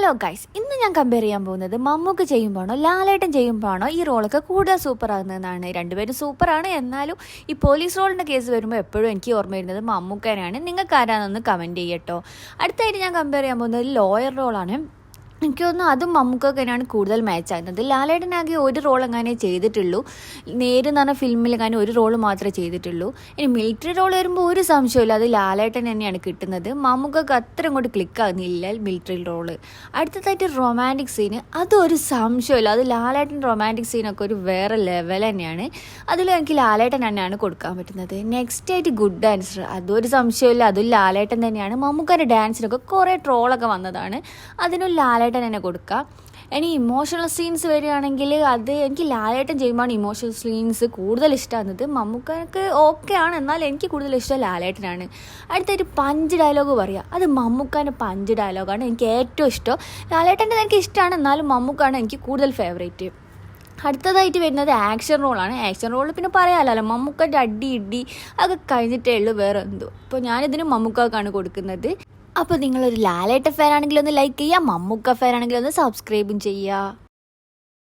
Hello guys, ഇന്ന് ഞാൻ compare ചെയ്യാൻ പോകുന്നത് മമ്മൂക്ക ചെയ്യുമ്പോഴാണോ ലാലേട്ടൻ ചെയ്യുമ്പോഴാണോ ഈ റോളൊക്കെ കൂടുതൽ സൂപ്പർ ആകുന്നതെന്നാണ്. രണ്ടുപേരും സൂപ്പറാണ്. എന്നാലും ഈ പോലീസ് റോളിൻ്റെ കേസ് വരുമ്പോൾ എപ്പോഴും എനിക്ക് ഓർമ്മ വരുന്നത് മമ്മൂക്കനാണ്. നിങ്ങൾക്ക് ആരാണെന്ന് കമൻറ്റ് ചെയ്യട്ടോ. അടുത്തായിട്ട് ഞാൻ കമ്പയർ ചെയ്യാൻ പോകുന്നത് ലോയർ റോളാണ്. എനിക്ക് തോന്നുന്നു അതും മമ്മൂക്കൊക്കെ തന്നെയാണ് കൂടുതൽ മാച്ച് ആകുന്നത്. ലാലേട്ടനാകെ ഒരു റോൾ എങ്ങനെ ചെയ്തിട്ടുള്ളൂ. നേര് എന്ന് പറഞ്ഞ ഫിലിമിൽ എങ്ങനെ ഒരു റോൾ മാത്രമേ ചെയ്തിട്ടുള്ളൂ. ഇനി മിലിറ്ററി റോൾ വരുമ്പോൾ ഒരു സംശയമില്ല, അത് ലാലേട്ടൻ തന്നെയാണ് കിട്ടുന്നത്. മമ്മൂക്കൊക്കെ അത്ര അങ്ങോട്ട് ക്ലിക്ക് ആകുന്നില്ല മിലിറ്ററി റോള്. അടുത്തതായിട്ട് റൊമാൻറ്റിക് സീന്, അതൊരു സംശയമില്ല, അത് ലാലേട്ടൻ റൊമാൻറ്റിക് സീനൊക്കെ ഒരു വേറെ ലെവൽ തന്നെയാണ്. അതിലും എനിക്ക് ലാലേട്ടൻ തന്നെയാണ് കൊടുക്കാൻ പറ്റുന്നത്. നെക്സ്റ്റ് ആയിട്ട് ഗുഡ് ഡാൻസർ, അതൊരു സംശയമില്ല, അതും ലാലേട്ടൻ തന്നെയാണ്. മമ്മൂക്കാൻ്റെ ഡാൻസിനൊക്കെ കുറേ ട്രോളൊക്കെ വന്നതാണ്, അതിനും ലാലേട്ടൻ തന്നെ കൊടുക്കുക. ഇനി ഇമോഷണൽ സീൻസ് വരികയാണെങ്കിൽ അത് എനിക്ക് ലാലേട്ടൻ ചെയ്യുമ്പോഴാണ് ഇമോഷണൽ സീൻസ് കൂടുതൽ ഇഷ്ടമാകുന്നത്. മമ്മൂക്കക്ക് ഓക്കെ ആണ്, എന്നാൽ എനിക്ക് കൂടുതൽ ഇഷ്ടം ലാലേട്ടനാണ്. അടുത്തൊരു പഞ്ച് ഡയലോഗ് പറയുക, അത് മമ്മൂക്കാൻ്റെ പഞ്ച് ഡയലോഗാണ് എനിക്ക് ഏറ്റവും ഇഷ്ടം. ലാലേട്ടൻ്റെ എനിക്ക് ഇഷ്ടമാണ്, എന്നാലും മമ്മൂക്കാണ് എനിക്ക് കൂടുതൽ ഫേവറേറ്റ്. അടുത്തതായിട്ട് വരുന്നത് ആക്ഷൻ റോളാണ്. ആക്ഷൻ റോൾ പിന്നെ പറയാമല്ലോ, മമ്മൂക്കൻ്റെ അടി ഇടി അതൊക്കെ കഴിഞ്ഞിട്ടേ ഉള്ളൂ വേറെ എന്തോ. അപ്പോൾ ഞാനിതിന് മമ്മൂക്കാക്കാണ് കൊടുക്കുന്നത്. അപ്പോൾ നിങ്ങളൊരു ലാലേട്ട ഫാൻ ആണെങ്കിൽ ഒന്ന് ലൈക്ക് ചെയ്യുക, മമ്മൂക്ക ഫാൻ ആണെങ്കിൽ ഒന്ന് സബ്സ്ക്രൈബും ചെയ്യുക.